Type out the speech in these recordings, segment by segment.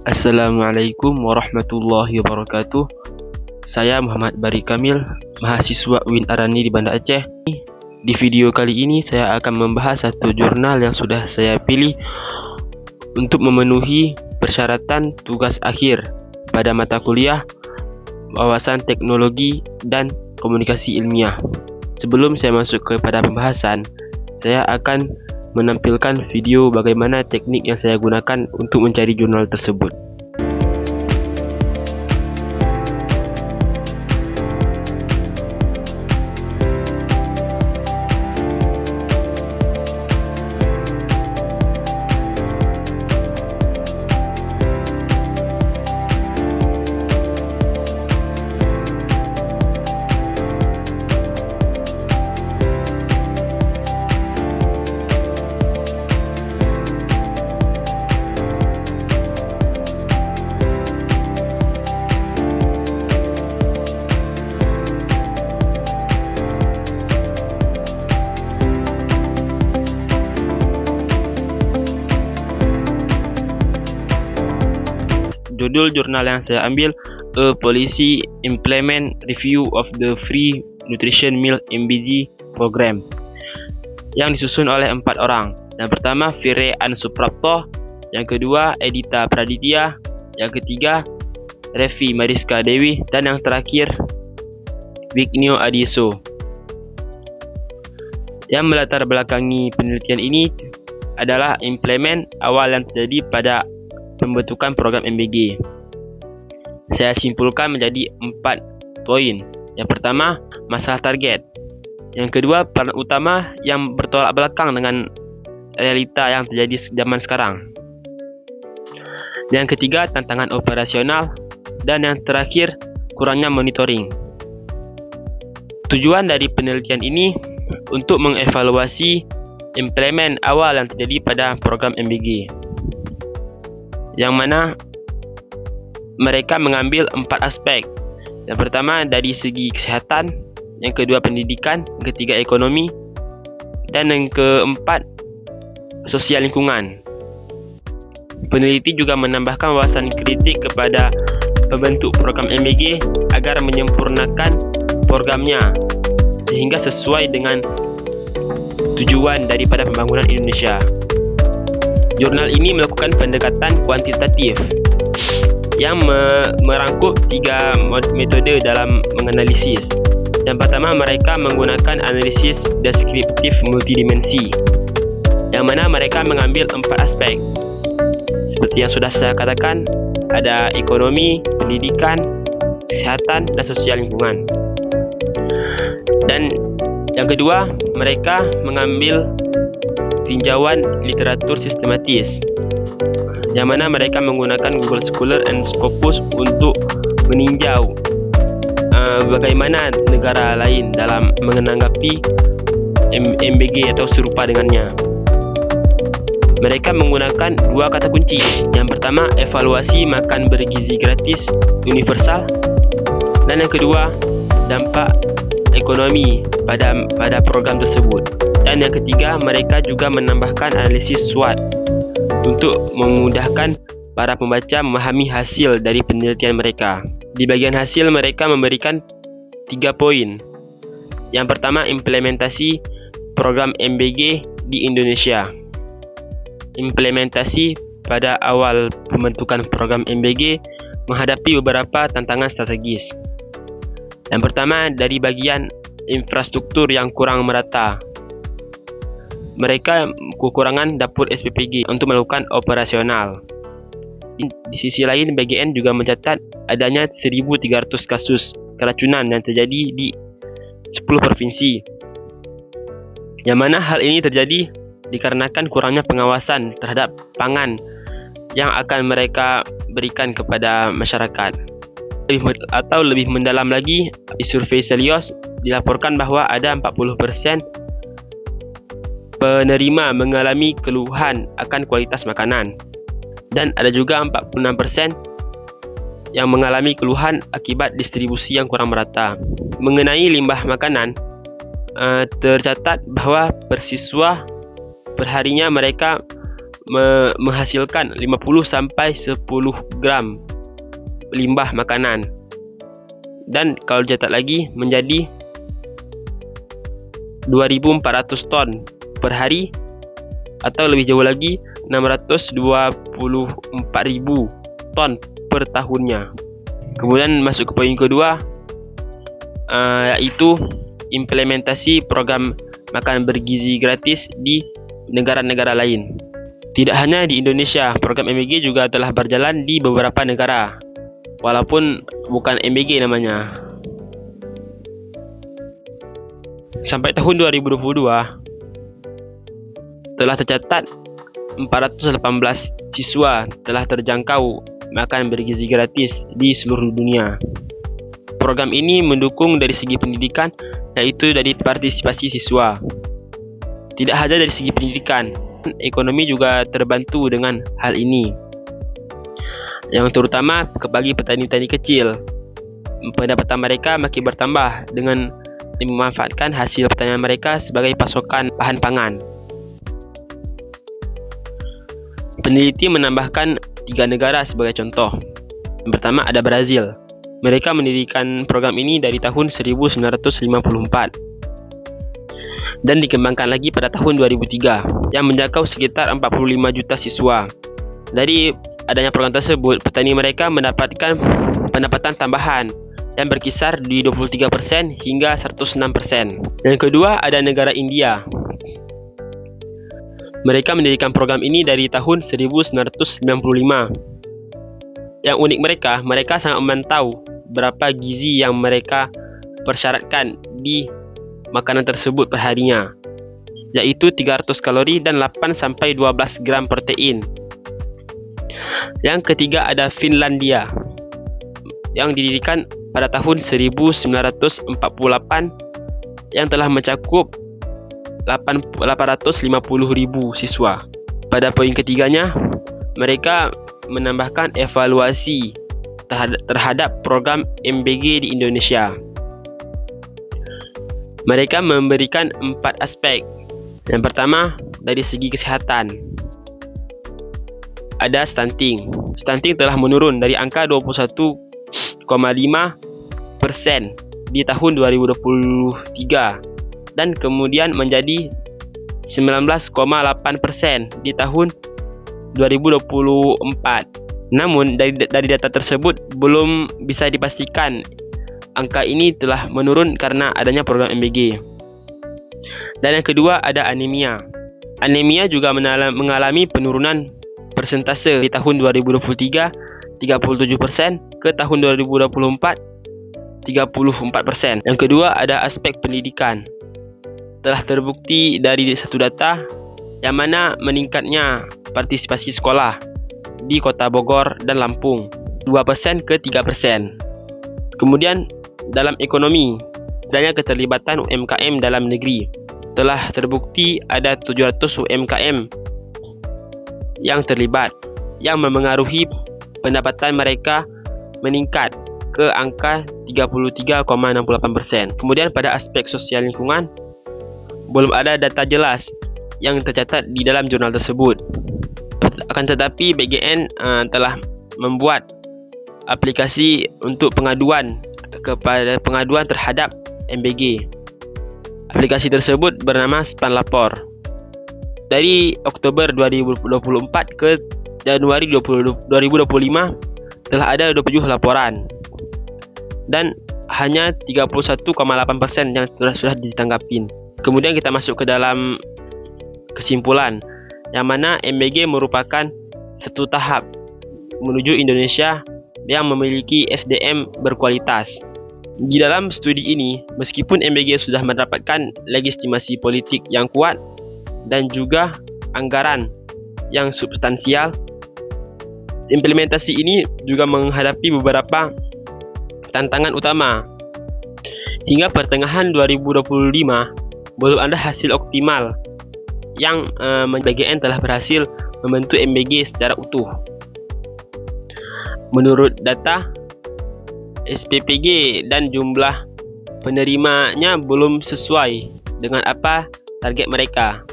Assalamualaikum warahmatullahi wabarakatuh. Saya Muhammad Bari Kamil, mahasiswa UIN Arani di Banda Aceh. Di video kali ini saya akan membahas satu jurnal yang sudah saya pilih untuk memenuhi persyaratan tugas akhir pada mata kuliah wawasan teknologi dan komunikasi ilmiah. Sebelum saya masuk kepada pembahasan, saya akan menampilkan video bagaimana teknik yang saya gunakan untuk mencari jurnal tersebut. Judul jurnal yang saya ambil, A Policy Implement Review of the Free Nutrition Meal MBG Program, yang disusun oleh 4 orang. Yang pertama, Fire An Suprapto. Yang kedua, Edita Praditya. Yang ketiga, Revi Mariska Dewi. Dan yang terakhir, Wignio Adiso. Yang melatar belakangi penelitian ini adalah implement awal yang terjadi pada pembentukan program MBG. Saya simpulkan menjadi 4 poin. Yang pertama, masalah target. Yang kedua, peran utama yang bertolak belakang dengan realita yang terjadi zaman sekarang. Yang ketiga, tantangan operasional. Dan yang terakhir, kurangnya monitoring. Tujuan dari penelitian ini untuk mengevaluasi implement awal yang terjadi pada program MBG, yang mana mereka mengambil 4 aspek. Yang pertama dari segi kesehatan, yang kedua pendidikan, yang ketiga ekonomi, dan yang keempat sosial lingkungan. Peneliti juga menambahkan wawasan kritik kepada pembentuk program MBG agar menyempurnakan programnya sehingga sesuai dengan tujuan daripada pembangunan Indonesia. Jurnal ini melakukan pendekatan kuantitatif yang merangkup 3 metode dalam menganalisis. Yang pertama, mereka menggunakan analisis deskriptif multidimensi, yang mana mereka mengambil 4 aspek. Seperti yang sudah saya katakan, ada ekonomi, pendidikan, kesehatan, dan sosial lingkungan. Dan yang kedua, mereka mengambil tinjauan literatur sistematis, yang mana mereka menggunakan Google Scholar and Scopus untuk meninjau bagaimana negara lain dalam menanggapi MBG atau serupa dengannya. Mereka menggunakan 2 kata kunci. Yang pertama, evaluasi makan bergizi gratis universal, dan yang kedua, dampak ekonomi pada program tersebut. Dan yang ketiga, mereka juga menambahkan analisis SWOT untuk memudahkan para pembaca memahami hasil dari penelitian mereka. Di bagian hasil, mereka memberikan 3 poin. Yang pertama, implementasi program MBG di Indonesia. Implementasi pada awal pembentukan program MBG menghadapi beberapa tantangan strategis. Yang pertama, dari bagian infrastruktur yang kurang merata. Mereka kekurangan dapur SPPG untuk melakukan operasional. Di sisi lain, BGN juga mencatat adanya 1.300 kasus keracunan yang terjadi di 10 provinsi. Yang mana hal ini terjadi dikarenakan kurangnya pengawasan terhadap pangan yang akan mereka berikan kepada masyarakat. Atau lebih mendalam lagi, di survei Selios dilaporkan bahwa ada 40% penerima mengalami keluhan akan kualitas makanan, dan ada juga 46% yang mengalami keluhan akibat distribusi yang kurang merata. Mengenai limbah makanan, tercatat bahwa per siswa perharinya mereka menghasilkan 50-10 gram limbah makanan. Dan kalau dicatat lagi menjadi 2.400 ton per hari, atau lebih jauh lagi 624.000 ton per tahunnya. Kemudian masuk ke poin kedua, yaitu implementasi program makan bergizi gratis di negara-negara lain. Tidak hanya di Indonesia, program MBG juga telah berjalan di beberapa negara, walaupun bukan MBG namanya. Sampai tahun 2022 telah tercatat 418 siswa telah terjangkau makan bergizi gratis di seluruh dunia. Program ini mendukung dari segi pendidikan, yaitu dari partisipasi siswa. Tidak hanya dari segi pendidikan, ekonomi juga terbantu dengan hal ini, yang terutama bagi petani-petani kecil. Pendapatan mereka makin bertambah dengan memanfaatkan hasil pertanian mereka sebagai pasokan bahan pangan. Peneliti menambahkan 3 negara sebagai contoh. Yang pertama ada Brazil. Mereka mendirikan program ini dari tahun 1954 dan dikembangkan lagi pada tahun 2003 yang menjangkau sekitar 45 juta siswa. Dari adanya program tersebut, petani mereka mendapatkan pendapatan tambahan yang berkisar di 23% hingga 106%. Yang kedua ada negara India. Mereka mendirikan program ini dari tahun 1995. Yang unik mereka sangat memantau berapa gizi yang mereka persyaratkan di makanan tersebut perharinya, yaitu 300 kalori dan 8-12 gram protein. Yang ketiga ada Finlandia, yang didirikan pada tahun 1948 yang telah mencakup 850.000 siswa. Pada poin ketiganya, mereka menambahkan evaluasi terhadap program MBG di Indonesia. Mereka memberikan 4 aspek. Yang pertama, dari segi kesehatan. Ada stunting. Stunting telah menurun dari angka 21,5% di tahun 2023 dan kemudian menjadi 19,8% di tahun 2024. Namun dari data tersebut belum bisa dipastikan angka ini telah menurun karena adanya program MBG. Dan yang kedua ada anemia. Anemia juga mengalami penurunan persentase di tahun 2023 37% ke tahun 2024 34%. Yang kedua ada aspek pendidikan. Telah terbukti dari satu data yang mana meningkatnya partisipasi sekolah di Kota Bogor dan Lampung 2% ke 3%. Kemudian dalam ekonomi, adanya keterlibatan UMKM dalam negeri. Telah terbukti ada 700 UMKM yang terlibat, yang memengaruhi pendapatan mereka meningkat ke angka 33,68%. Kemudian pada aspek sosial lingkungan, belum ada data jelas yang tercatat di dalam jurnal tersebut. Akan tetapi BGN telah membuat aplikasi untuk pengaduan terhadap MBG. Aplikasi tersebut bernama Span Lapor. Dari Oktober 2024 ke Januari 2025 telah ada 27 laporan dan hanya 31,8% yang sudah ditanggapi. Kemudian kita masuk ke dalam kesimpulan, yang mana MBG merupakan satu tahap menuju Indonesia yang memiliki SDM berkualitas. Di dalam studi ini, meskipun MBG sudah mendapatkan legitimasi politik yang kuat dan juga anggaran yang substansial, implementasi ini juga menghadapi beberapa tantangan utama. Hingga pertengahan 2025, belum ada hasil optimal yang BGN telah berhasil membentuk MBG secara utuh. Menurut data, SPPG dan jumlah penerimanya belum sesuai dengan apa target mereka.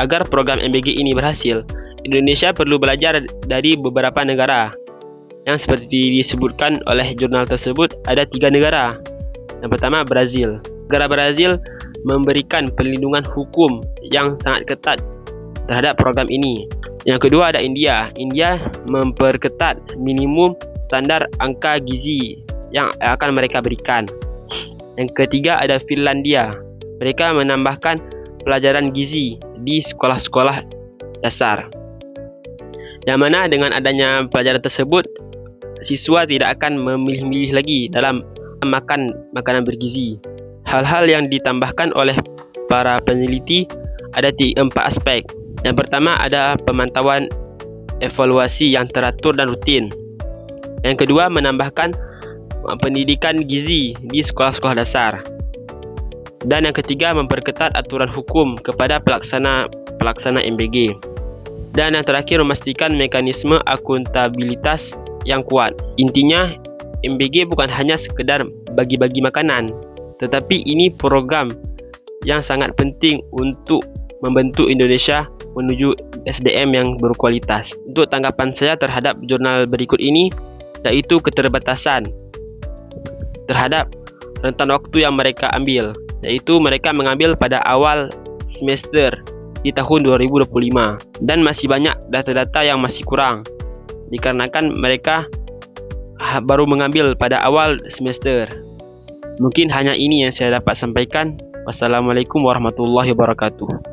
Agar program MBG ini berhasil, Indonesia perlu belajar dari beberapa negara. Yang seperti disebutkan oleh jurnal tersebut, ada 3 negara. Yang pertama, Brazil. Negara Brazil memberikan perlindungan hukum yang sangat ketat terhadap program ini. Yang kedua, ada India. India memperketat minimum standar angka gizi yang akan mereka berikan. Yang ketiga, ada Finlandia. Mereka menambahkan pelajaran gizi di sekolah-sekolah dasar. Yang mana dengan adanya pelajaran tersebut, siswa tidak akan memilih-milih lagi dalam makan makanan bergizi. Hal-hal yang ditambahkan oleh para peneliti ada 4 aspek. Yang pertama, ada pemantauan evaluasi yang teratur dan rutin. Yang kedua, menambahkan pendidikan gizi di sekolah-sekolah dasar. Dan yang ketiga, memperketat aturan hukum kepada pelaksana MBG. Dan yang terakhir, memastikan mekanisme akuntabilitas yang kuat. Intinya, MBG bukan hanya sekedar bagi-bagi makanan, tetapi ini program yang sangat penting untuk membentuk Indonesia menuju SDM yang berkualitas. Untuk tanggapan saya terhadap jurnal berikut ini, yaitu keterbatasan terhadap rentan waktu yang mereka ambil, yaitu mereka mengambil pada awal semester di tahun 2025 dan masih banyak data-data yang masih kurang dikarenakan mereka baru mengambil pada awal semester. Mungkin hanya ini yang saya dapat sampaikan. Wassalamualaikum warahmatullahi wabarakatuh.